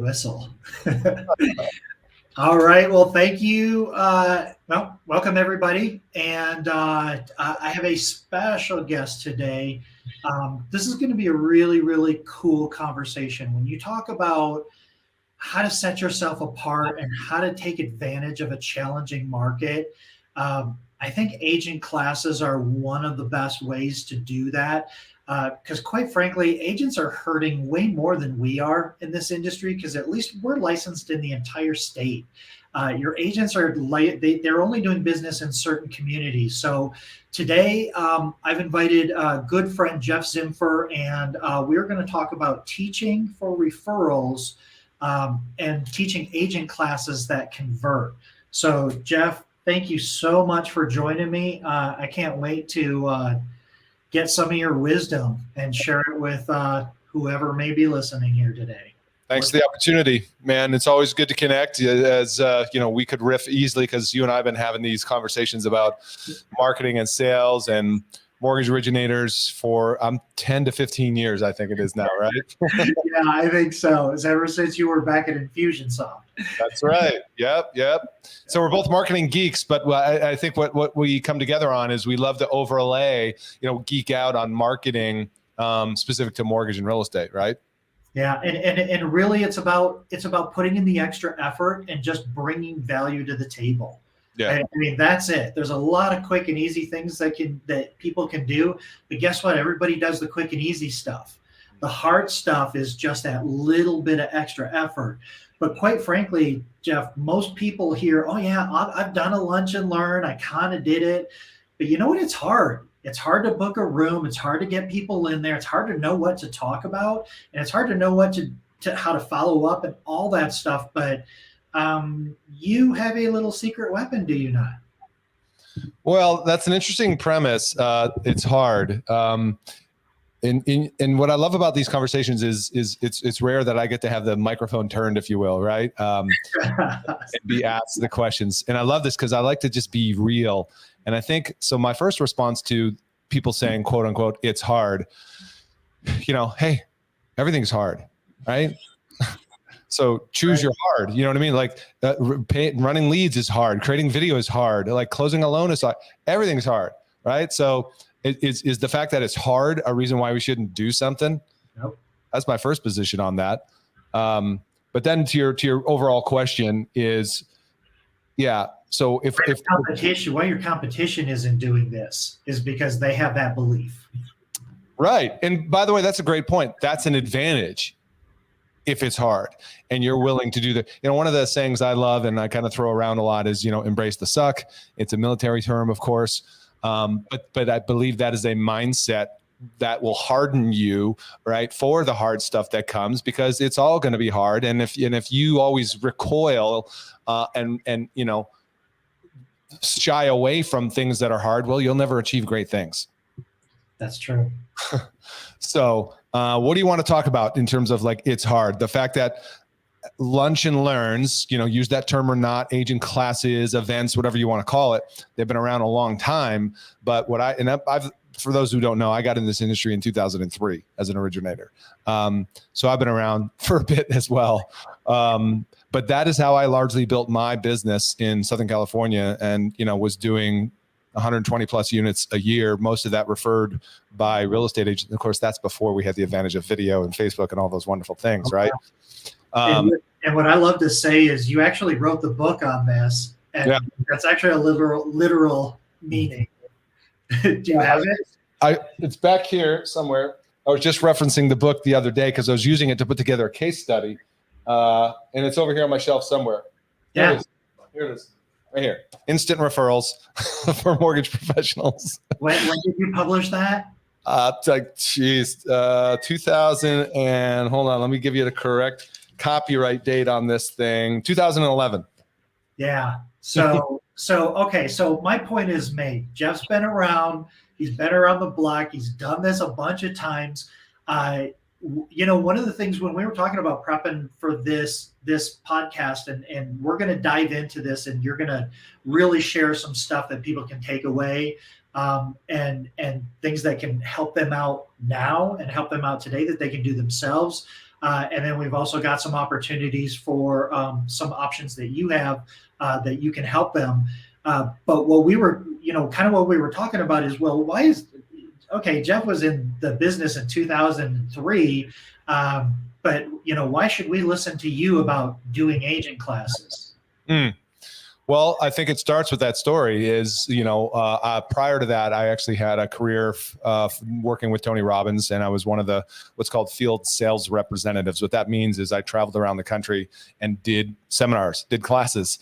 whistle. All right. Well, thank you. Welcome everybody. And I have a special guest today. This is going to be a really, really cool conversation. When you talk about how to set yourself apart and how to take advantage of a challenging market, I think agent classes are one of the best ways to do that. Because quite frankly, agents are hurting way more than we are in this industry, because at least we're licensed in the entire state. Your agents are they're only doing business in certain communities. So today I've invited a good friend, Geoff Zimpfer, and we're going to talk about teaching for referrals and teaching agent classes that convert. So Geoff, thank you so much for joining me. I can't wait to get some of your wisdom and share it with whoever may be listening here today. Thanks for the opportunity, man. It's always good to connect. As we could riff easily because you and I have been having these conversations about marketing and sales and mortgage originators for 10 to 15 years, I think it is now, right? Yeah, I think so. It's ever since you were back at Infusionsoft. That's right. Yep. So we're both marketing geeks, but I think what we come together on is we love to overlay, geek out on marketing specific to mortgage and real estate, right? Yeah, and really it's about putting in the extra effort and just bringing value to the table. Yeah, I mean, that's it. There's a lot of quick and easy things that people can do, but guess what? Everybody does the quick and easy stuff. The hard stuff is just that little bit of extra effort. But quite frankly, Geoff, most people hear, oh yeah, I've done a lunch and learn. I kind of did it. But you know what? It's hard. It's hard to book a room. It's hard to get people in there. It's hard to know what to talk about. And it's hard to know how to follow up and all that stuff. But you have a little secret weapon, do you not? Well, that's an interesting premise. It's hard. And what I love about these conversations is it's rare that I get to have the microphone turned, if you will, right? And be asked the questions. And I love this because I like to just be real. And I think, so my first response to people saying, quote unquote, it's hard, hey, everything's hard, right? So choose your hard, you know what I mean? Like running leads is hard. Creating video is hard. Like closing a loan is hard. Everything's hard, right? So is the fact that it's hard a reason why we shouldn't do something? Nope. That's my first position on that. But then to your overall question is, yeah. So if why your competition isn't doing this is because they have that belief. Right. And by the way, that's a great point. That's an advantage if it's hard and you're willing to do that. One of the sayings I love and I kind of throw around a lot is, embrace the suck. It's a military term, of course. But I believe that is a mindset that will harden you, right, for the hard stuff that comes, because it's all going to be hard. And if you always recoil and shy away from things that are hard, well, you'll never achieve great things. That's true. So what do you want to talk about in terms of like it's hard? The fact that lunch and learns, use that term or not, agent classes, events, whatever you want to call it, they've been around a long time. But I've for those who don't know, I got in this industry in 2003 as an originator. So I've been around for a bit as well. But that is how I largely built my business in Southern California and, was doing 120 plus units a year, most of that referred by real estate agents. Of course, that's before we had the advantage of video and Facebook and all those wonderful things, right? And what I love to say is you actually wrote the book on this, and that's actually a literal meaning. Do you have it? It's back here somewhere. I was just referencing the book the other day because I was using it to put together a case study, and it's over here on my shelf somewhere. Yeah. Here it is. Right here. Instant referrals for mortgage professionals. When did you publish that? It's like, 2000 and hold on, let me give you the correct copyright date on this thing. 2011. Yeah. So okay. So my point is made. Geoff's been around. He's been around the block. He's done this a bunch of times. One of the things when we were talking about prepping for this podcast, and we're going to dive into this, and you're going to really share some stuff that people can take away, and things that can help them out now and help them out today that they can do themselves. And then we've also got some opportunities for some options that you have that you can help them. But what we were, kind of what we were talking about is, well, okay, Geoff was in the business in 2003, but why should we listen to you about doing agent classes? Well, I think it starts with that story is, prior to that, I actually had a career working with Tony Robbins, and I was one of the what's called field sales representatives. What that means is I traveled around the country and did seminars, did classes,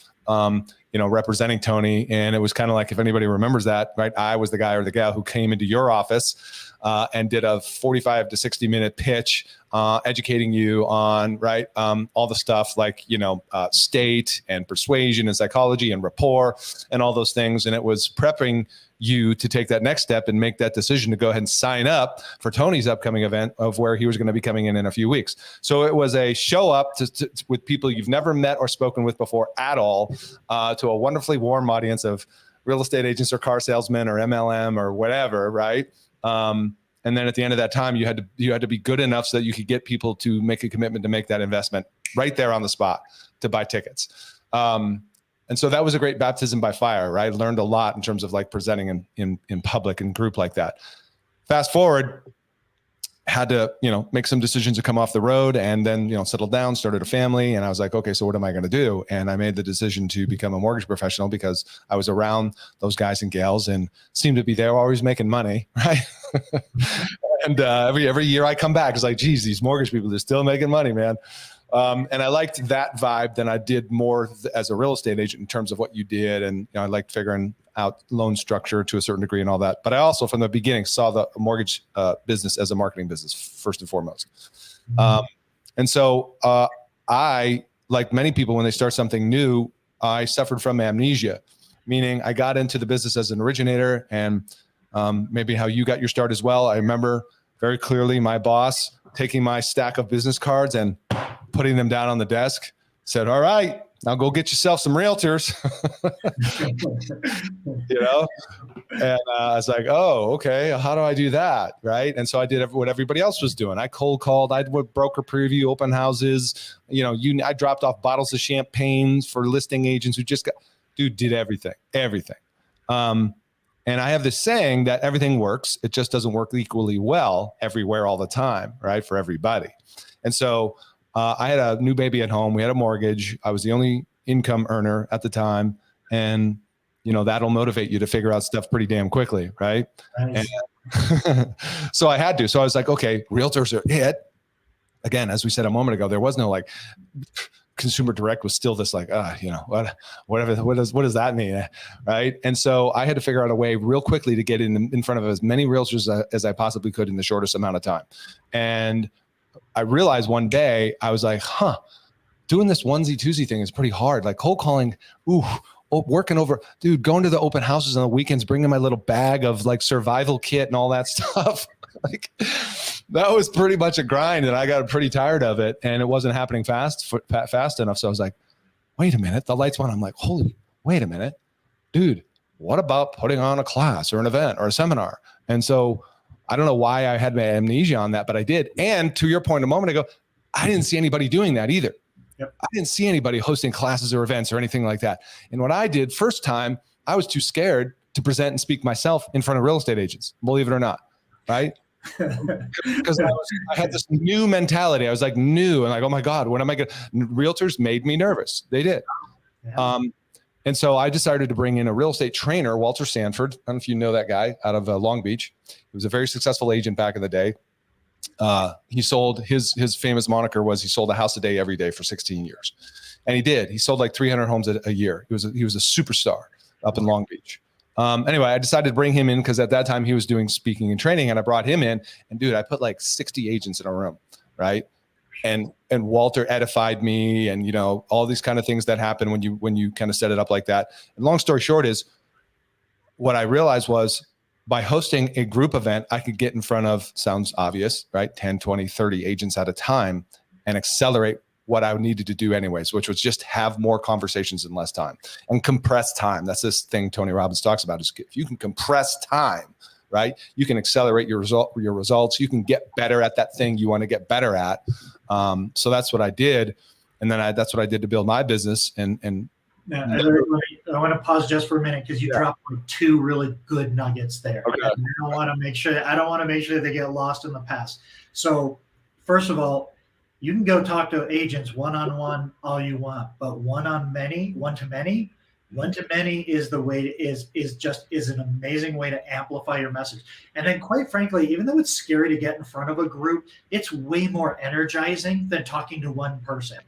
representing Tony. And it was kind of like, if anybody remembers that, right? I was the guy or the gal who came into your office and did a 45 to 60 minute pitch, educating you on, right, all the stuff like, state and persuasion and psychology and rapport and all those things. And it was prepping you to take that next step and make that decision to go ahead and sign up for Tony's upcoming event of where he was going to be coming in a few weeks. So it was a show up with people you've never met or spoken with before at all, to a wonderfully warm audience of real estate agents or car salesmen or MLM or whatever, right? And then at the end of that time, you had to be good enough so that you could get people to make a commitment to make that investment right there on the spot to buy tickets. And so that was a great baptism by fire, right? I learned a lot in terms of like presenting in public and group like that. Fast forward, had to, make some decisions to come off the road and then, settle down, started a family. And I was like, okay, so what am I going to do? And I made the decision to become a mortgage professional because I was around those guys and gals and seemed to be there always making money, right? And every year I come back, it's like, geez, these mortgage people, they're still making money, man. And I liked that vibe than I did more as a real estate agent in terms of what you did. And I liked figuring out loan structure to a certain degree and all that. But I also, from the beginning, saw the mortgage business as a marketing business first and foremost. And so I, like many people, when they start something new, I suffered from amnesia, meaning I got into the business as an originator, and maybe how you got your start as well. I remember very clearly my boss taking my stack of business cards and putting them down on the desk, said, all right, now go get yourself some realtors. And I was like, oh, okay, how do I do that? Right. And so I did what everybody else was doing. I cold called, I would broker preview, open houses, I dropped off bottles of champagne for listing agents who just did everything. And I have this saying that everything works. It just doesn't work equally well everywhere all the time, right? For everybody. And so I had a new baby at home. We had a mortgage. I was the only income earner at the time. And, that'll motivate you to figure out stuff pretty damn quickly, right? Nice. And so I had to. So I was like, okay, realtors are it. Again, as we said a moment ago, there was no like consumer direct was still this like, what does that mean? Right. And so I had to figure out a way real quickly to get in front of as many realtors as I possibly could in the shortest amount of time. And I realized one day I was like, doing this onesie twosie thing is pretty hard. Like cold calling, working over, going to the open houses on the weekends, bringing my little bag of like survival kit and all that stuff. Like that was pretty much a grind, and I got pretty tired of it, and it wasn't happening fast enough. So I was like, wait a minute, the lights went. I'm like, wait a minute, dude, what about putting on a class or an event or a seminar? And so I don't know why I had my amnesia on that, but I did. And to your point a moment ago, I didn't see anybody doing that either. Yep. I didn't see anybody hosting classes or events or anything like that. And what I did first time, I was too scared to present and speak myself in front of real estate agents, believe it or not, right? Because I had this new mentality. I was like new and like, oh my God, what am I going to? Realtors made me nervous. They did. Yeah. And so I decided to bring in a real estate trainer, Walter Sanford. I don't know if you know that guy out of Long Beach. He was a very successful agent back in the day. He sold his famous moniker was he sold a house a day every day for 16 years. And he did. He sold like 300 homes a year. He was a superstar up in Long Beach. Anyway, I decided to bring him in because at that time he was doing speaking and training, and I brought him in, and dude, I put like 60 agents in a room, right? And Walter edified me, and all these kind of things that happen when you kind of set it up like that. And long story short is, what I realized was by hosting a group event, I could get in front of, sounds obvious, right? 10, 20, 30 agents at a time and accelerate what I needed to do anyways, which was just have more conversations in less time and compress time. That's this thing Tony Robbins talks about, is if you can compress time, right? You can accelerate your results. You can get better at that thing you want to get better at. So that's what I did. And then that's what I did to build my business. And now, I want to pause just for a minute because you dropped like two really good nuggets there. Okay. I don't want to make sure they get lost in the past. So first of all, you can go talk to agents one-on-one all you want, but one-to-many is the way is an amazing way to amplify your message. And then quite frankly, even though it's scary to get in front of a group, it's way more energizing than talking to one person.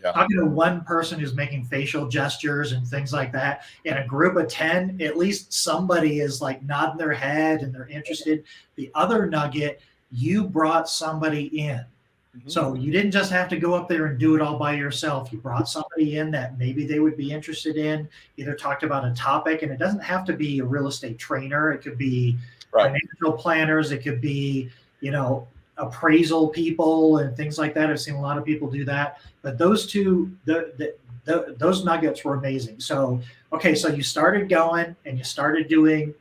Yeah. Talking to one person who's making facial gestures and things like that. In a group of 10, at least somebody is like nodding their head and they're interested. The other nugget, you brought somebody in. Mm-hmm. So you didn't just have to go up there and do it all by yourself. You brought somebody in that maybe they would be interested in, either talked about a topic, and it doesn't have to be a real estate trainer. It could be financial planners. It could be, appraisal people and things like that. I've seen a lot of people do that. But those two, those nuggets were amazing. So, okay, so you started going and you started doing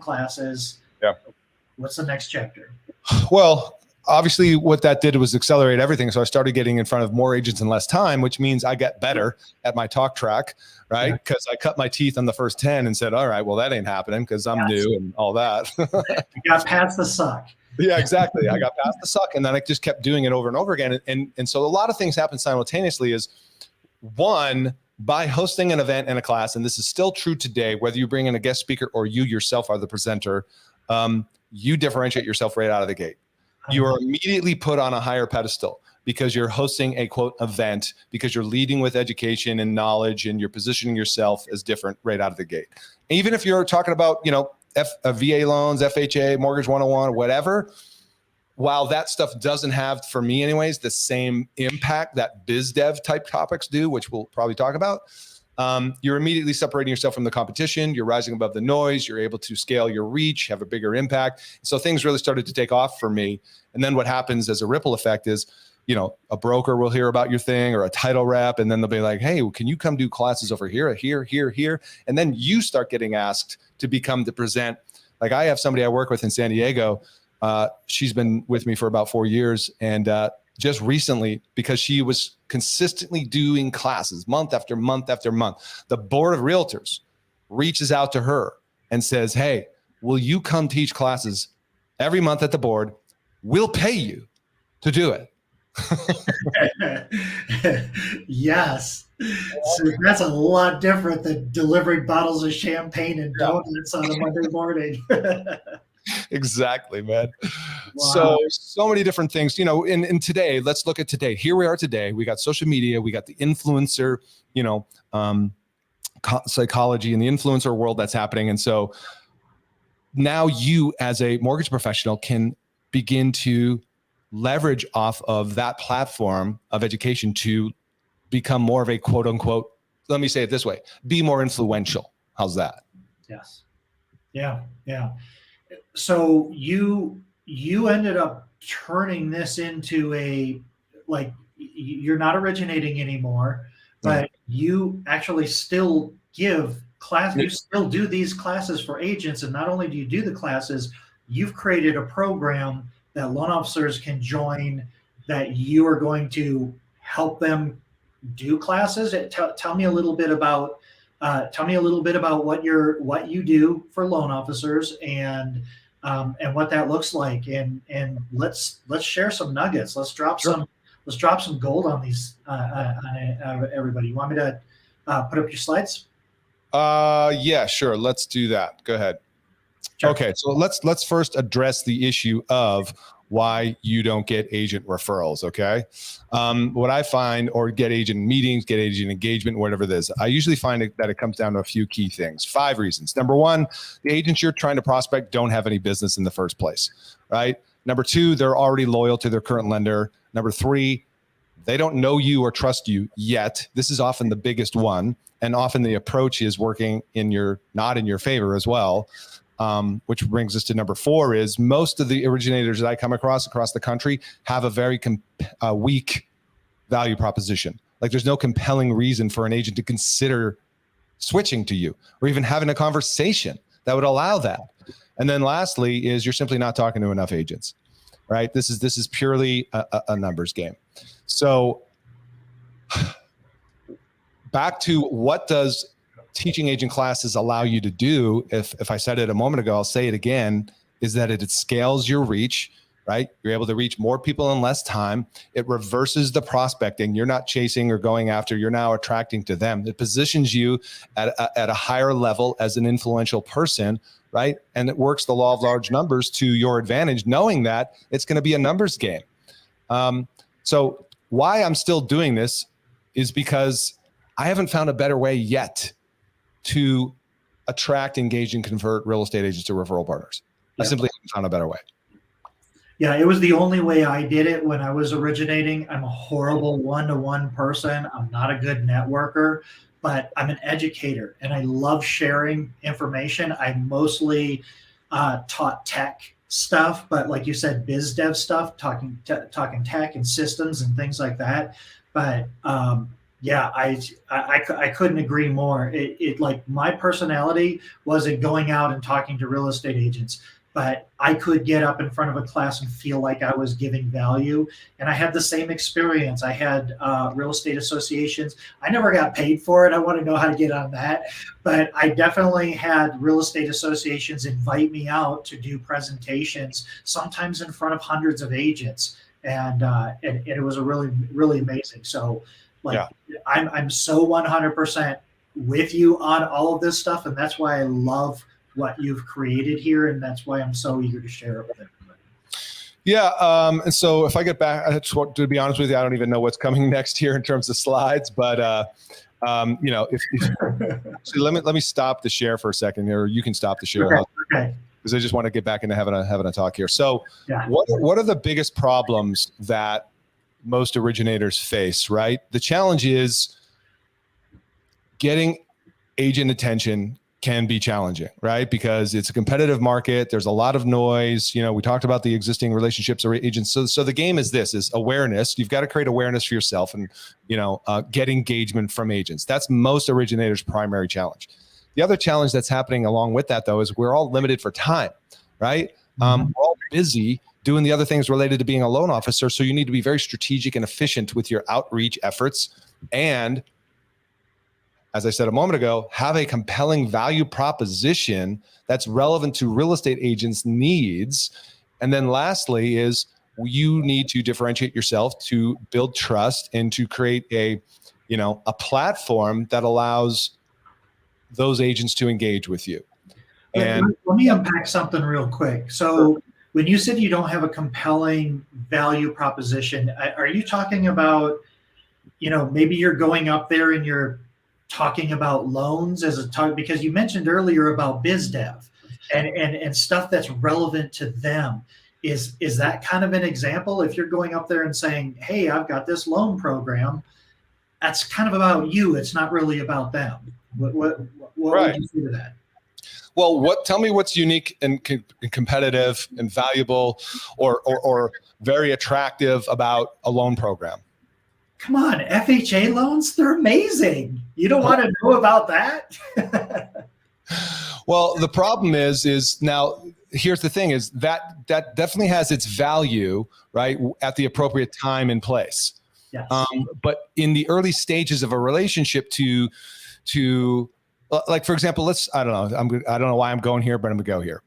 classes. Yeah. What's the next chapter? Well, obviously what that did was accelerate everything. So I started getting in front of more agents in less time, which means I got better at my talk track, right? Because I cut my teeth on the first 10 and said, all right, well, that ain't happening because I'm new and all that. You got past the suck. Yeah, exactly. I got past the suck, and then I just kept doing it over and over again. And so a lot of things happen simultaneously. Is one, by hosting an event and a class, and this is still true today, whether you bring in a guest speaker or you yourself are the presenter, you differentiate yourself right out of the gate. You are immediately put on a higher pedestal because you're hosting a quote event, because you're leading with education and knowledge, and you're positioning yourself as different right out of the gate. Even if you're talking about, VA loans, FHA, mortgage 101, whatever, while that stuff doesn't have, for me anyways, the same impact that biz dev type topics do, which we'll probably talk about, you're immediately separating yourself from the competition. You're rising above the noise. You're able to scale your reach, have a bigger impact. So things really started to take off for me. And then what happens as a ripple effect is, a broker will hear about your thing, or a title rep, and then they'll be like, hey, can you come do classes over here, here? And then you start getting asked to to present. Like I have somebody I work with in San Diego. She's been with me for about 4 years. And just recently, because she was consistently doing classes month after month after month, the board of realtors reaches out to her and says, hey, will you come teach classes every month at the board? We'll pay you to do it. Yes. So that's a lot different than delivering bottles of champagne and donuts on a Monday morning. Exactly, man. Wow. So many different things, in today, let's look at today. Here we are today. We got social media, we got the influencer, psychology and the influencer world that's happening. And so now you as a mortgage professional can begin to leverage off of that platform of education to become more of a quote unquote, let me say it this way, be more influential. How's that? Yes. Yeah. So you ended up turning this into you're not originating anymore, but you actually still give class. You still do these classes for agents. And not only do you do the classes, you've created a program that loan officers can join, that you are going to help them do classes. Tell me a little bit about what you do for loan officers and what that looks like. And let's share some nuggets. Let's drop some gold on these on everybody. You want me to put up your slides? Yeah, sure. Let's do that. Go ahead. Sure. Okay, so let's first address the issue of why you don't get agent referrals, okay? What I find, or get agent meetings, get agent engagement, whatever it is, I usually find that it comes down to a few key things. 5 reasons. Number 1, the agents you're trying to prospect don't have any business in the first place, right? Number 2, they're already loyal to their current lender. Number 3, they don't know you or trust you yet. This is often the biggest one. And often the approach is working not in your favor as well. Which brings us to number 4 is most of the originators that I come across the country have a very weak value proposition. Like there's no compelling reason for an agent to consider switching to you or even having a conversation that would allow that. And then lastly is you're simply not talking to enough agents, right? This is purely a numbers game. So back to what does teaching agent classes allow you to do? If I said it a moment ago, I'll say it again, is that it scales your reach, right? You're able to reach more people in less time. It reverses the prospecting. You're not chasing or going after, you're now attracting to them. It positions you at a higher level as an influential person, right? And it works the law of large numbers to your advantage, knowing that it's going to be a numbers game. So why I'm still doing this is because I haven't found a better way yet to attract, engage, and convert real estate agents to referral partners. I simply haven't found a better way. Yeah, it was the only way I did it when I was originating. I'm a horrible one-to-one person. I'm not a good networker, but I'm an educator and I love sharing information. I mostly taught tech stuff, but like you said, biz dev stuff, talking tech and systems and things like that. But yeah, I couldn't agree more. It like my personality wasn't going out and talking to real estate agents, but I could get up in front of a class and feel like I was giving value. And I had the same experience. I had real estate associations. I never got paid for it. I want to know how to get on that. But I definitely had real estate associations invite me out to do presentations, sometimes in front of hundreds of agents. And it was a really, really amazing. So like, yeah. I'm so 100% with you on all of this stuff. And that's why I love what you've created here, and that's why I'm so eager to share it with everybody. Yeah, and so if I get back, to be honest with you, I don't even know what's coming next here in terms of slides, but you know, so let me stop the share for a second, or you can stop the share. Okay. Because I just want to get back into having a talk here. So, yeah. What are the biggest problems that most originators face? Right, the challenge is getting agent attention can be challenging, right? Because it's a competitive market. There's a lot of noise. You know, we talked about the existing relationships or agents. So the game is awareness. You've got to create awareness for yourself and, you know, get engagement from agents. That's most originators' primary challenge. The other challenge that's happening along with that, though, is we're all limited for time, right? We're all busy doing the other things related to being a loan officer. So you need to be very strategic and efficient with your outreach efforts. And as I said a moment ago, have a compelling value proposition that's relevant to real estate agents' needs. And then lastly is you need to differentiate yourself to build trust and to create a platform that allows those agents to engage with you. And let me unpack something real quick. So when you said you don't have a compelling value proposition, are you talking about, you know, maybe you're going up there and you're talking about loans as a talk, because you mentioned earlier about biz dev and stuff that's relevant to them. Is that kind of an example? If you're going up there and saying, hey, I've got this loan program, that's kind of about you. It's not really about them. What right. would you say to that? Well, tell me what's unique and competitive and valuable or very attractive about a loan program. Come on, FHA loans, they're amazing. You don't want to know about that? Well, the problem is now, here's the thing, is that definitely has its value, right, at the appropriate time and place. Yes. But in the early stages of a relationship to like, for example, I don't know why I'm going here, but I'm gonna go here.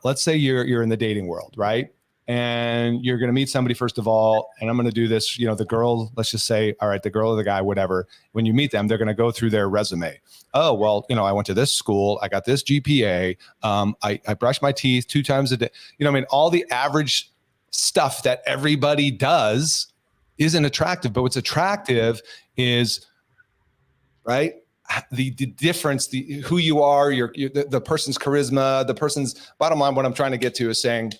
Let's say you're in the dating world, right? And you're going to meet somebody first of all, and I'm going to do this, you know, the girl, let's just say, all right, the girl or the guy, whatever, when you meet them, they're going to go through their resume. Oh, well, you know, I went to this school, I got this GPA, I brush my teeth 2 times a day. You know, I mean, all the average stuff that everybody does isn't attractive, but what's attractive is, right, the difference, who you are, the person's charisma, the person's bottom line. What I'm trying to get to is saying,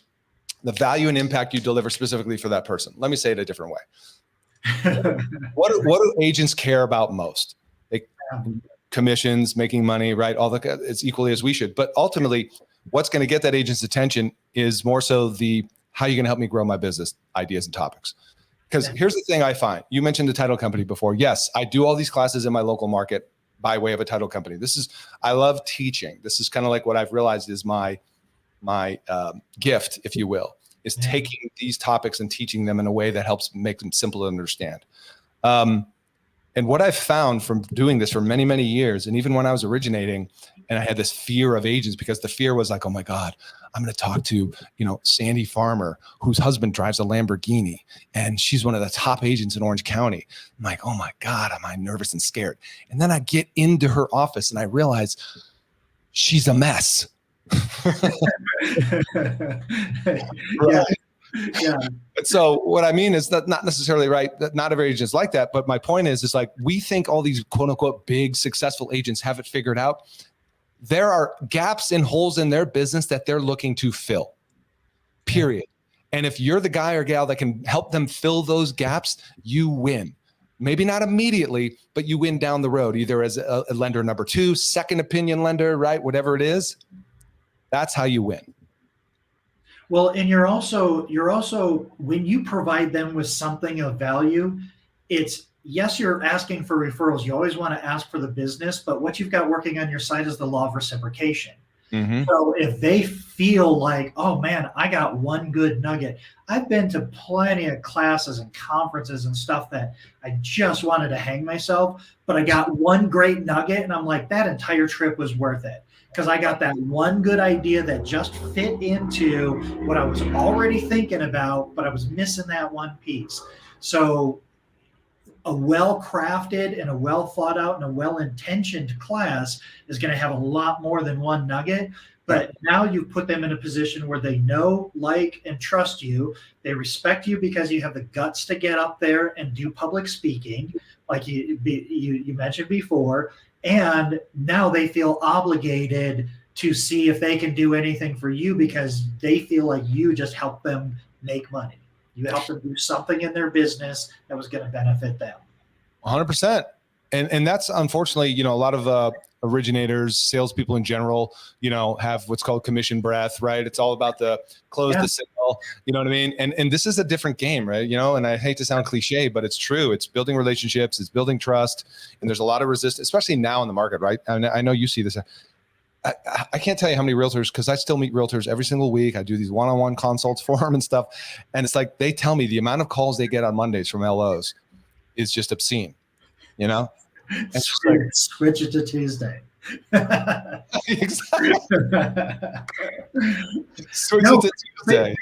the value and impact you deliver specifically for that person. Let me say it a different way. What do agents care about most? Commissions, making money, right? It's equally as we should. But ultimately, what's going to get that agent's attention is more so how are you going to help me grow my business ideas and topics? Because here's the thing I find. You mentioned the title company before. Yes, I do all these classes in my local market by way of a title company. I love teaching. This is kind of like what I've realized is my gift, if you will, is taking these topics and teaching them in a way that helps make them simple to understand. And what I've found from doing this for many, many years, and even when I was originating, and I had this fear of agents, because the fear was like, oh my God, I'm going to talk to, Sandy Farmer, whose husband drives a Lamborghini, and she's one of the top agents in Orange County. I'm like, oh my God, am I nervous and scared? And then I get into her office and I realize she's a mess. Yeah. Yeah. So what I mean is that not necessarily right, that not every agent's like that. But my point is like, we think all these quote unquote big successful agents have it figured out. There are gaps and holes in their business that they're looking to fill, period. And if you're the guy or gal that can help them fill those gaps, you win. Maybe not immediately, but you win down the road, either as a lender number 2, second opinion lender, right? Whatever it is, that's how you win. Well, and you're also, when you provide them with something of value, it's, yes, you're asking for referrals. You always want to ask for the business, but what you've got working on your side is the law of reciprocation. Mm-hmm. So if they feel like, oh man, I got one good nugget. I've been to plenty of classes and conferences and stuff that I just wanted to hang myself, but I got one great nugget and I'm like, that entire trip was worth it. Because I got that one good idea that just fit into what I was already thinking about, but I was missing that one piece. So a well-crafted and a well-thought-out and a well-intentioned class is going to have a lot more than one nugget. But now you've put them in a position where they know, like, and trust you. They respect you because you have the guts to get up there and do public speaking, like you mentioned before. And now they feel obligated to see if they can do anything for you because they feel like you just help them make money. You help them do something in their business that was going to benefit them. 100%. And that's unfortunately, a lot of originators, salespeople in general, have what's called commission breath, right? It's all about the close the sale, you know what I mean? And this is a different game, right? And I hate to sound cliche, but it's true. It's building relationships, it's building trust. And there's a lot of resistance, especially now in the market, right? And I know you see this. I can't tell you how many realtors, because I still meet realtors every single week. I do these one-on-one consults for them and stuff. And it's like, they tell me the amount of calls they get on Mondays from LOs is just obscene, Switch it to Tuesday. Exactly. Switch it to Tuesday.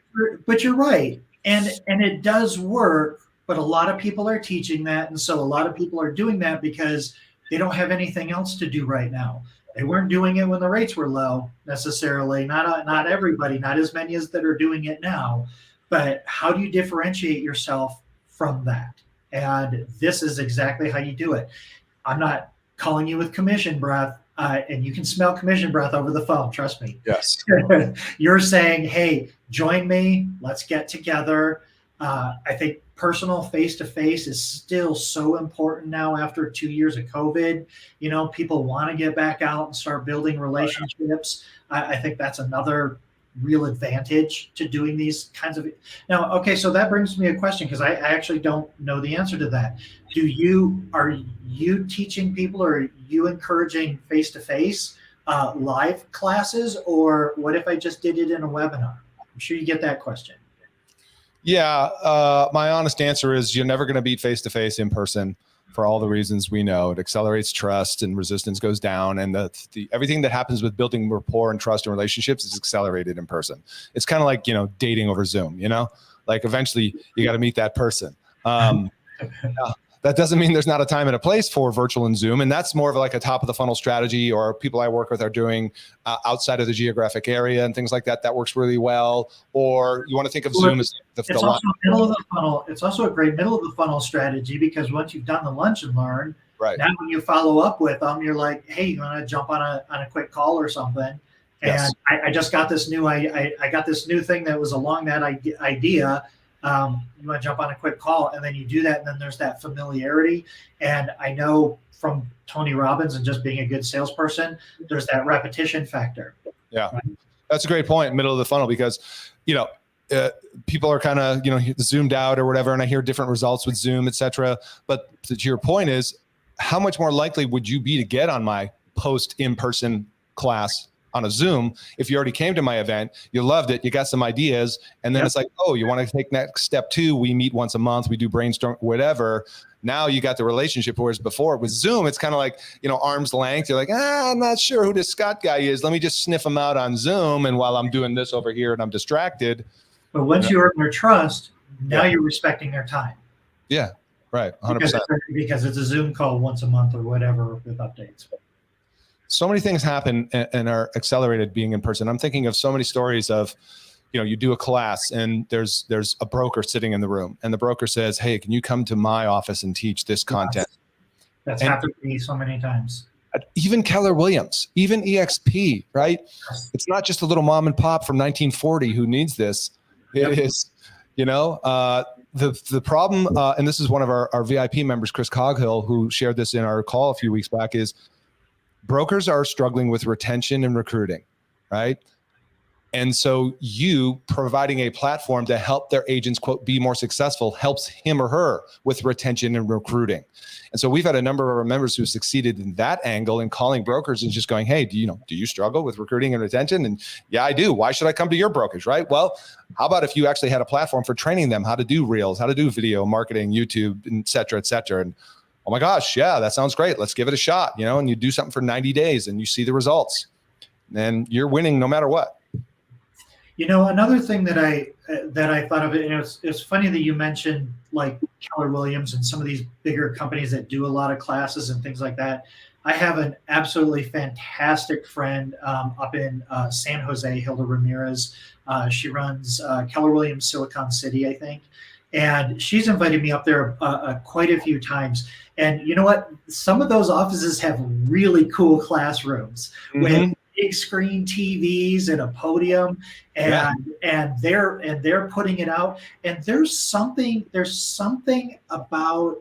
But you're right. And it does work, but a lot of people are teaching that. And so a lot of people are doing that because they don't have anything else to do right now. They weren't doing it when the rates were low necessarily. Not everybody, not as many as that are doing it now. But how do you differentiate yourself from that? And this is exactly how you do it. I'm not calling you with commission breath, and you can smell commission breath over the phone. Trust me. Yes. You're saying, hey, join me. Let's get together. I think personal face-to-face is still so important now after 2 years of COVID. People want to get back out and start building relationships. I think that's another real advantage to doing these kinds of. Now, okay, so that brings me a question, because I actually don't know the answer to that. Are you teaching people, or are you encouraging face-to-face live classes, or what if I just did it in a webinar? I'm sure you get that question. Yeah, my honest answer is you're never going to beat face-to-face in person for all the reasons we know. It accelerates trust and resistance goes down. And the everything that happens with building rapport and trust and relationships is accelerated in person. It's kind of like, dating over Zoom, like eventually you got to meet that person. That doesn't mean there's not a time and a place for virtual and Zoom. And that's more of like a top of the funnel strategy, or people I work with are doing outside of the geographic area and things like that. That works really well. Or you want to think of Zoom as it's also middle of the funnel. It's also a great middle of the funnel strategy, because once you've done the lunch and learn, right, now when you follow up with them, you're like, hey, you want to jump on a quick call or something? And I just got this new, I got this new thing that was along that idea. You want to jump on a quick call, and then you do that, and then there's that familiarity. And I know from Tony Robbins and just being a good salesperson, there's that repetition factor. Yeah, right? That's a great point, middle of the funnel, because people are kind of zoomed out or whatever, and I hear different results with Zoom, etc. But to your point is, how much more likely would you be to get on my post in-person class on a Zoom. If you already came to my event, you loved it, you got some ideas, and then it's like, oh, you want to take next step 2? We meet once a month, we do brainstorm, whatever. Now you got the relationship, whereas before with Zoom, it's kind of like, arm's length. You're like, I'm not sure who this Scott guy is. Let me just sniff him out on Zoom. And while I'm doing this over here and I'm distracted. But once you earn their trust, now you're respecting their time. Yeah, right. 100%. Because it's a Zoom call once a month or whatever with updates. So many things happen and are accelerated being in person. I'm thinking of so many stories of, you do a class and there's a broker sitting in the room and the broker says, hey, can you come to my office and teach this content? That's happened to me so many times. Even Keller Williams, even EXP, right? It's not just a little mom and pop from 1940 who needs this. It is, the problem, and this is one of our VIP members, Chris Coghill, who shared this in our call a few weeks back, is brokers are struggling with retention and recruiting, right? And so you providing a platform to help their agents, quote, be more successful helps him or her with retention and recruiting. And so we've had a number of our members who succeeded in that angle in calling brokers and just going, hey, do you struggle with recruiting and retention? And yeah, I do. Why should I come to your brokerage, right? Well, how about if you actually had a platform for training them how to do reels, how to do video marketing, YouTube, et cetera, et cetera. And oh my gosh, yeah, that sounds great. Let's give it a shot, and you do something for 90 days and you see the results and you're winning no matter what. Another thing that I thought of, it's funny that you mentioned like Keller Williams and some of these bigger companies that do a lot of classes and things like that. I have an absolutely fantastic friend up in San Jose, Hilda Ramirez. She runs Keller Williams Silicon City, I think. And she's invited me up there quite a few times. And you know what? Some of those offices have really cool classrooms with big screen TVs and a podium, and they're putting it out. And there's something about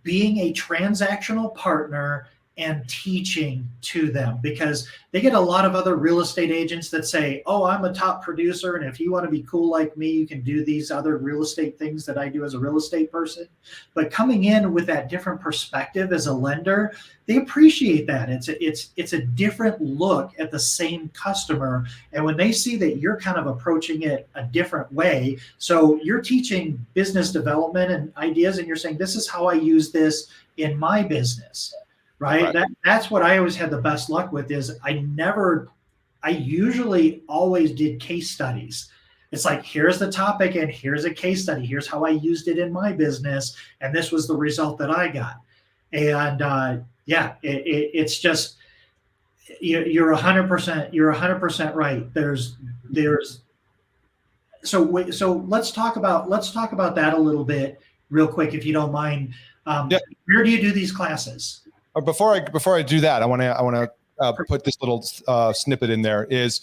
being a transactional partner and teaching to them, because they get a lot of other real estate agents that say, oh, I'm a top producer, and if you want to be cool like me, you can do these other real estate things that I do as a real estate person. But coming in with that different perspective as a lender, they appreciate that. It's a different look at the same customer, and when they see that you're kind of approaching it a different way, so you're teaching business development and ideas, and you're saying, this is how I use this in my business. Right. That's what I always had the best luck with. Is I usually always did case studies. It's like, here's the topic and here's a case study. Here's how I used it in my business, and this was the result that I got. And it's just you're 100% right. So let's talk about that a little bit real quick, if you don't mind. Where do you do these classes? Before I do that, I want to put this little snippet in there is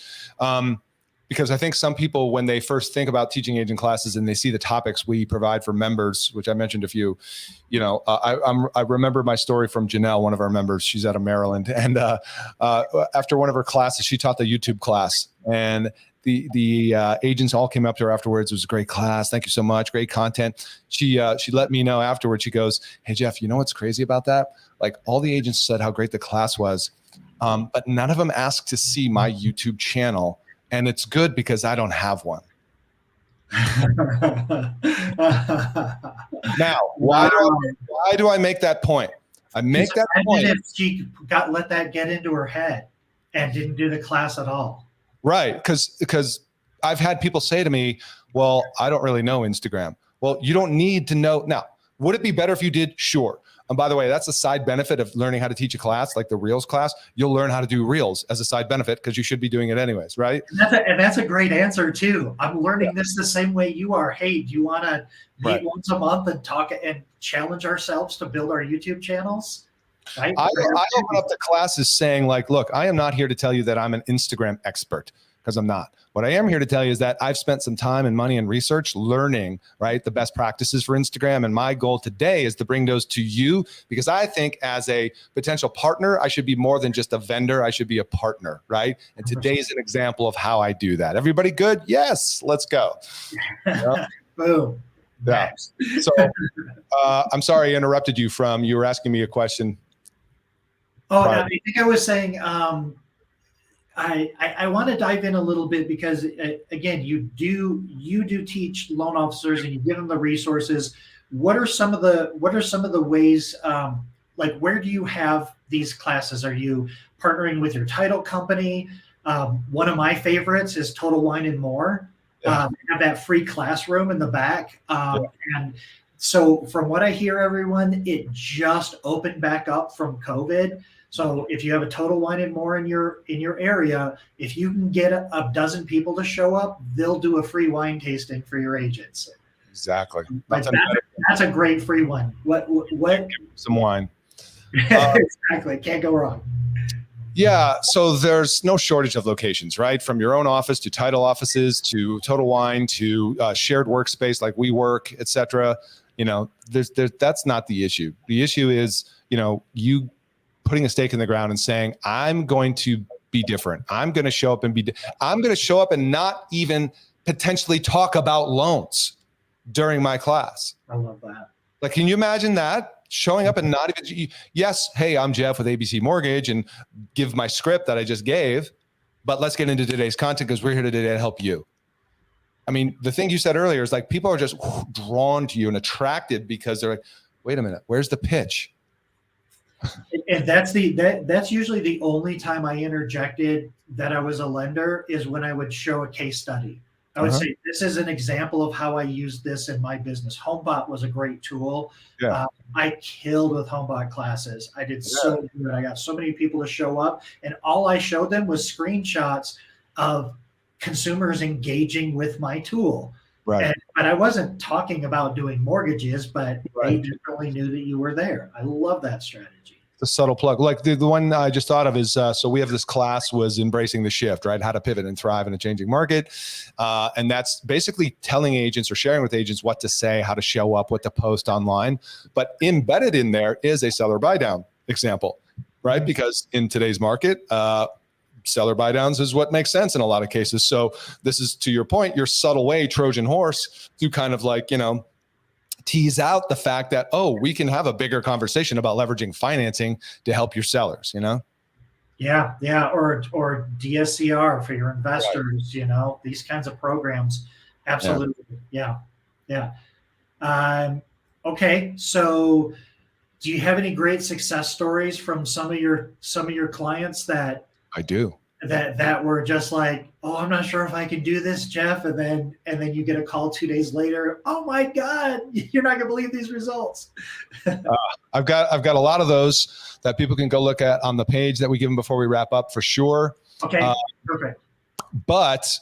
because I think some people, when they first think about teaching agent classes and they see the topics we provide for members, which I mentioned a few, I remember my story from Janelle, one of our members. She's out of Maryland, and after one of her classes, she taught the YouTube class, and the agents all came up to her afterwards. It was a great class. Thank you so much. Great content. She let me know afterwards. She goes, hey, Geoff, you know what's crazy about that? Like, all the agents said how great the class was, but none of them asked to see my YouTube channel. And it's good because I don't have one. Now, why do I make that point? I make that point. If she let that get into her head and didn't do the class at all. Right, because I've had people say to me, well, I don't really know Instagram. Well, you don't need to know. Now, would it be better if you did? Sure. And by the way, that's a side benefit of learning how to teach a class, like the Reels class. You'll learn how to do Reels as a side benefit because you should be doing it anyways, right? And that's a great answer too. I'm learning this the same way you are. Hey, do you want to meet once a month and talk and challenge ourselves to build our YouTube channels? Right? I open up the classes saying, like, look, I am not here to tell you that I'm an Instagram expert, because I'm not. What I am here to tell you is that I've spent some time and money and research learning, right, the best practices for Instagram. And my goal today is to bring those to you, because I think as a potential partner, I should be more than just a vendor. I should be a partner, right? And today's an example of how I do that. Everybody good? Yes, let's go. Boom. Yeah. So I'm sorry I interrupted you you were asking me a question. Oh, I think I was saying, I want to dive in a little bit because again, you do teach loan officers and you give them the resources. What are some of the ways, like where do you have these classes? Are you partnering with your title company? One of my favorites is Total Wine and More. Yeah. They have that free classroom in the back. Yeah. And so from what I hear, everyone, it just opened back up from COVID. So if you have a Total Wine and More in your area, if you can get a dozen people to show up, they'll do a free wine tasting for your agents. Exactly. Like that's a great free one. What? Some wine. Exactly. Can't go wrong. Yeah. So there's no shortage of locations, right? From your own office to title offices to Total Wine to shared workspace like WeWork, et cetera. That's not the issue. The issue is, you putting a stake in the ground and saying, I'm going to be different. I'm going to show up I'm going to show up and not even potentially talk about loans during my class. I love that. Like, can you imagine that? Showing up and not even, yes, hey, I'm Geoff with ABC Mortgage and give my script that I just gave, but let's get into today's content because we're here today to help you. I mean, the thing you said earlier is like people are just drawn to you and attracted because they're like, wait a minute, where's the pitch? And that's usually the only time I interjected that I was a lender is when I would show a case study. I would say, this is an example of how I use this in my business. HomeBot was a great tool. Yeah. I killed with HomeBot classes. I did so good. I got so many people to show up, and all I showed them was screenshots of consumers engaging with my tool. Right. But I wasn't talking about doing mortgages, but they definitely knew that you were there. I love that strategy. The subtle plug. Like the one I just thought of is, so we have this class was embracing the shift, right? How to pivot and thrive in a changing market. And that's basically telling agents or sharing with agents what to say, how to show up, what to post online. But embedded in there is a seller buy down example, right? Because in today's market, seller buy downs is what makes sense in a lot of cases. So this is, to your point, your subtle way, Trojan horse, to kind of like, tease out the fact that, we can have a bigger conversation about leveraging financing to help your sellers, Yeah. Or DSCR for your investors, these kinds of programs. Absolutely. Yeah. Okay. So do you have any great success stories from some of your clients that I do? That were just like, I'm not sure if I can do this, Geoff, and then you get a call 2 days later. Oh my God, you're not gonna believe these results. I've got a lot of those that people can go look at on the page that we give them before we wrap up for sure. Okay, perfect. But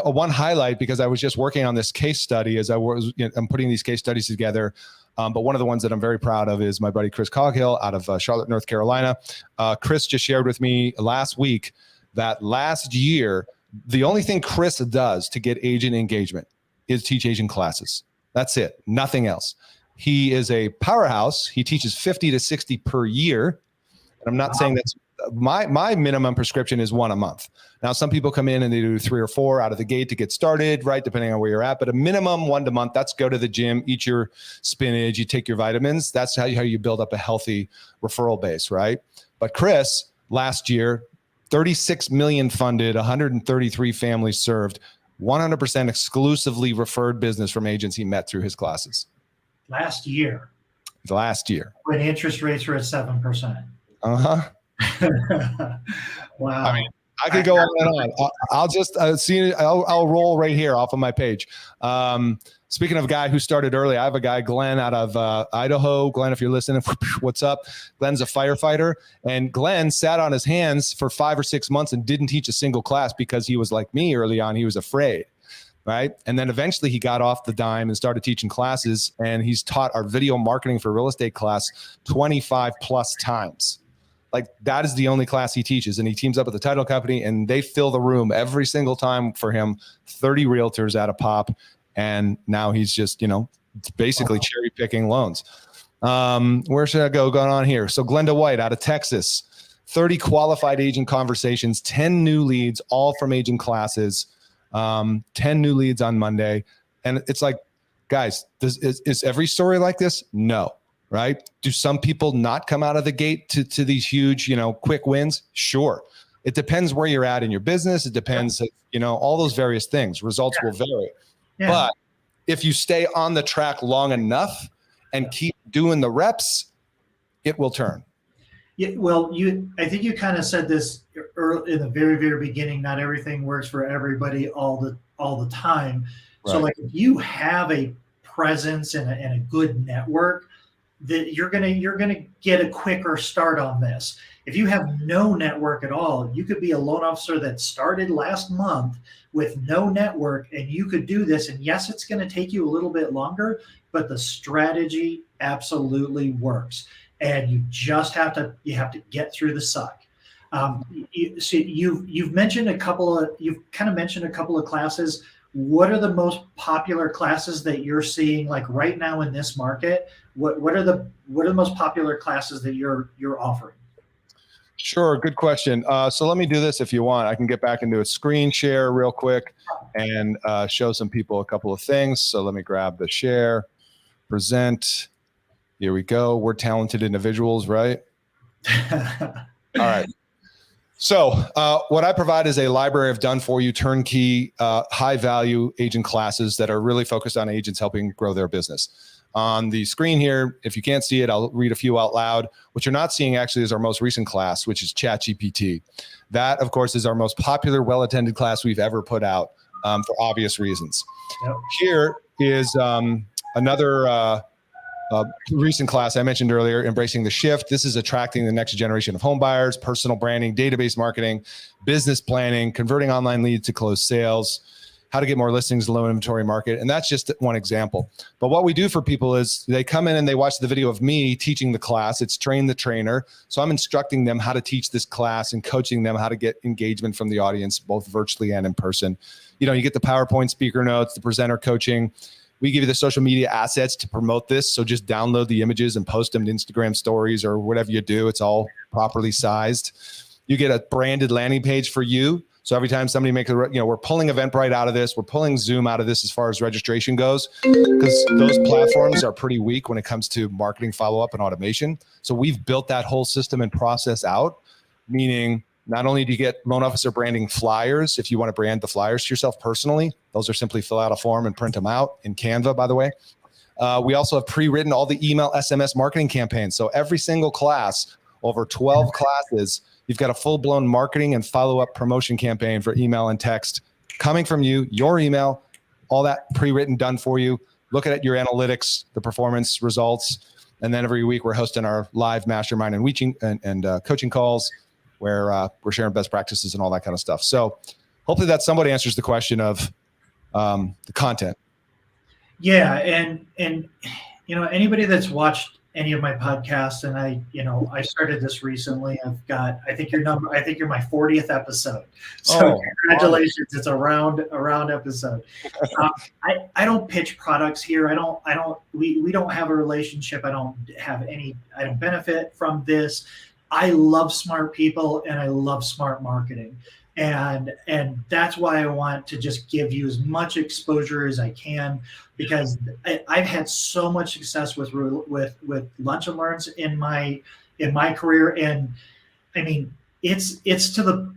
one highlight, because I was just working on this case study as I'm putting these case studies together. But one of the ones that I'm very proud of is my buddy Chris Coghill out of Charlotte, North Carolina. Chris just shared with me last week that last year, the only thing Chris does to get agent engagement is teach agent classes. That's it. Nothing else. He is a powerhouse. He teaches 50 to 60 per year. And I'm not saying that's my minimum prescription is one a month. Now, some people come in and they do 3 or 4 out of the gate to get started, right? Depending on where you're at, but a minimum 1 a month, that's go to the gym, eat your spinach, you take your vitamins. That's how you build up a healthy referral base, right? But Chris, last year, 36 million funded, 133 families served, 100% exclusively referred business from agents he met through his classes. Last year. When interest rates were at 7%. Wow. I mean, I could go on and on. I'll just I'll roll right here off of my page. Speaking of a guy who started early, I have a guy, Glenn, out of Idaho. Glenn, if you're listening, what's up? Glenn's a firefighter. And Glenn sat on his hands for 5 or 6 months and didn't teach a single class because he was like me early on. He was afraid, right? And then eventually he got off the dime and started teaching classes. And he's taught our video marketing for real estate class 25 plus times. Like, that is the only class he teaches. And he teams up with the title company and they fill the room every single time for him, 30 realtors at a pop. And now he's just, basically cherry picking loans. Where should I go going on here? So Glenda White out of Texas, 30 qualified agent conversations, 10 new leads, all from agent classes, 10 new leads on Monday. And it's like, guys, is every story like this? No. Right? Do some people not come out of the gate to these huge, quick wins? Sure. It depends where you're at in your business. It depends, all those various things. Results will vary. Yeah. But if you stay on the track long enough and keep doing the reps, it will turn. Yeah, well, I think you kind of said this early, in the very, very beginning. Not everything works for everybody all the time. Right. So, like, if you have a presence and a good network, that you're gonna get a quicker start on this. If you have no network at all, you could be a loan officer that started last month with no network, and you could do this. And yes, it's going to take you a little bit longer, but the strategy absolutely works. And you just have to get through the suck. You've mentioned you've kind of mentioned a couple of classes. What are the most popular classes that you're seeing, like right now in this market? What are the most popular classes that you're offering? Sure, good question. So let me do this if you want. I can get back into a screen share real quick and show some people a couple of things. So let me grab the share, present. Here we go. We're talented individuals, right? All right. So what I provide is a library of done-for-you, turnkey, high-value agent classes that are really focused on agents helping grow their business. On the screen here, if you can't see it, I'll read a few out loud. What you're not seeing actually is our most recent class, which is ChatGPT. That, of course, is our most popular, well-attended class we've ever put out for obvious reasons. Yep. Here is another recent class I mentioned earlier, Embracing the Shift. This is attracting the next generation of home buyers, personal branding, database marketing, business planning, converting online leads to close sales, how to get more listings in low inventory market. And that's just one example. But what we do for people is they come in and they watch the video of me teaching the class. It's Train the Trainer. So I'm instructing them how to teach this class and coaching them how to get engagement from the audience, both virtually and in person. You get the PowerPoint speaker notes, the presenter coaching. We give you the social media assets to promote this. So just download the images and post them to Instagram stories or whatever you do. It's all properly sized. You get a branded landing page for you. So every time somebody makes we're pulling Eventbrite out of this. We're pulling Zoom out of this as far as registration goes, because those platforms are pretty weak when it comes to marketing follow-up and automation. So we've built that whole system and process out, meaning not only do you get loan officer branding flyers, if you want to brand the flyers to yourself personally, those are simply fill out a form and print them out in Canva, by the way. We also have pre-written all the email SMS marketing campaigns. So every single class, over 12 classes, you've got a full-blown marketing and follow-up promotion campaign for email and text coming from you, your email, all that pre-written, done for you. Look at your analytics, the performance results. And then every week we're hosting our live mastermind and coaching calls where we're sharing best practices and all that kind of stuff. So hopefully that somebody answers the question of the content. Yeah. And anybody that's watched any of my podcasts, and I started this recently. I think you're my 40th episode. So congratulations. It's a round episode. I don't pitch products here. We don't have a relationship. I don't benefit from this. I love smart people and I love smart marketing. And that's why I want to just give you as much exposure as I can, because I've had so much success with lunch and learns in my career. And I mean, it's to the,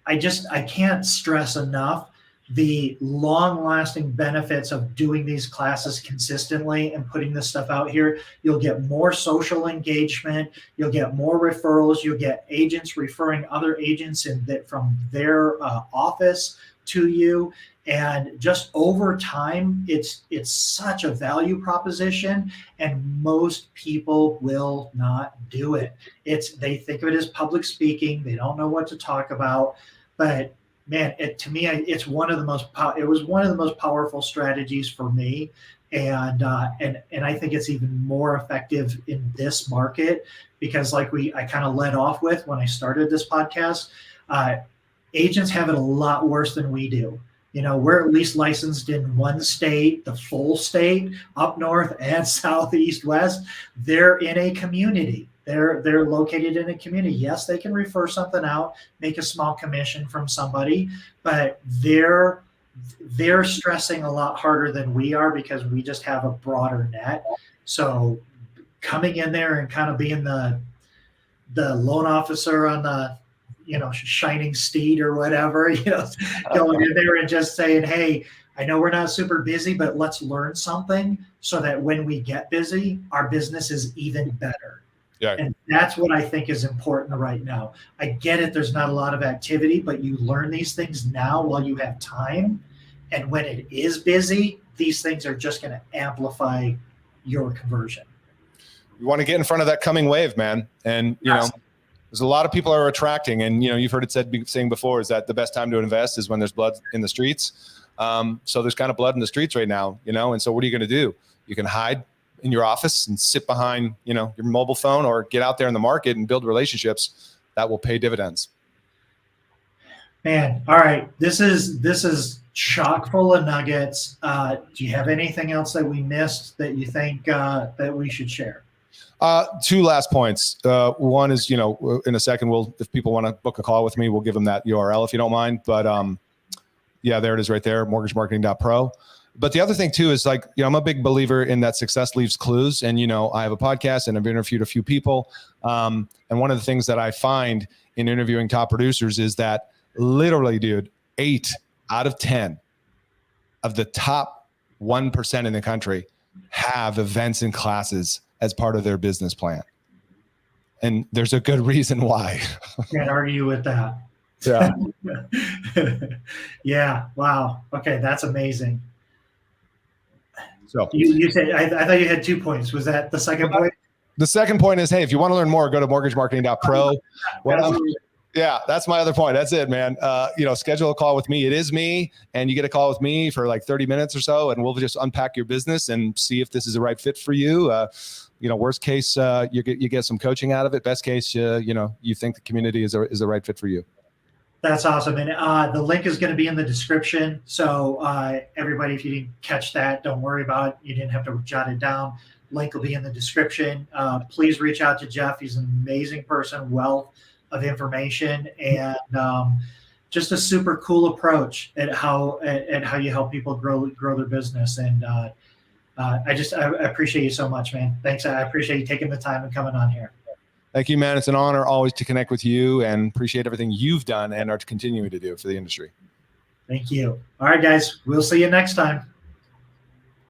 I can't stress enough the long-lasting benefits of doing these classes consistently and putting this stuff out here. You'll get more social engagement. You'll get more referrals. You'll get agents referring other agents from their office to you. And just over time, it's such a value proposition, and most people will not do it. They think of it as public speaking. They don't know what to talk about, but man, to me, it was one of the most powerful strategies for me, and I think it's even more effective in this market because, like I kind of led off with when I started this podcast, agents have it a lot worse than we do. We're at least licensed in one state, the full state, up north and south, east, west. They're in a community. They're located in a community. Yes, they can refer something out, make a small commission from somebody, but they're stressing a lot harder than we are because we just have a broader net. So coming in there and kind of being the loan officer on shining steed or whatever, going in there and just saying, hey, I know we're not super busy, but let's learn something so that when we get busy, our business is even better. Yeah. And that's what I think is important right now. I get it. There's not a lot of activity, but you learn these things now while you have time. And when it is busy, these things are just going to amplify your conversion. You want to get in front of that coming wave, man. And, there's a lot of people are attracting, and, you've heard it saying before, is that the best time to invest is when there's blood in the streets. So there's kind of blood in the streets right now, and so what are you going to do? You can hide in your office and sit behind, your mobile phone, or get out there in the market and build relationships that will pay dividends. Man, all right. This is chock full of nuggets. Do you have anything else that we missed that you think that we should share? Two last points. One is, in a second, if people want to book a call with me, we'll give them that URL if you don't mind. But yeah, there it is right there, mortgagemarketing.pro. But the other thing too is I'm a big believer in that success leaves clues. And, I have a podcast and I've interviewed a few people. And one of the things that I find in interviewing top producers is that literally, dude, 8 out of 10 of the top 1% in the country have events and classes as part of their business plan. And there's a good reason why. Can't argue with that. Yeah. Yeah. Wow. Okay. That's amazing. So you said, I thought you had 2 points. Was that the second point? The second point is, hey, if you want to learn more, go to mortgagemarketing.pro. Yeah, that's my other point. That's it, man. Schedule a call with me. It is me, and you get a call with me for 30 minutes or so, and we'll just unpack your business and see if this is the right fit for you. Worst case, you get some coaching out of it. Best case, you think the community is the right fit for you. That's awesome. And the link is going to be in the description. So everybody, if you didn't catch that, don't worry about it. You didn't have to jot it down. Link will be in the description. Please reach out to Geoff. He's an amazing person, wealth of information, and just a super cool approach at how you help people grow their business. And I appreciate you so much, man. Thanks. I appreciate you taking the time and coming on here. Thank you, man. It's an honor always to connect with you, and appreciate everything you've done and are continuing to do for the industry. Thank you. All right, guys. We'll see you next time.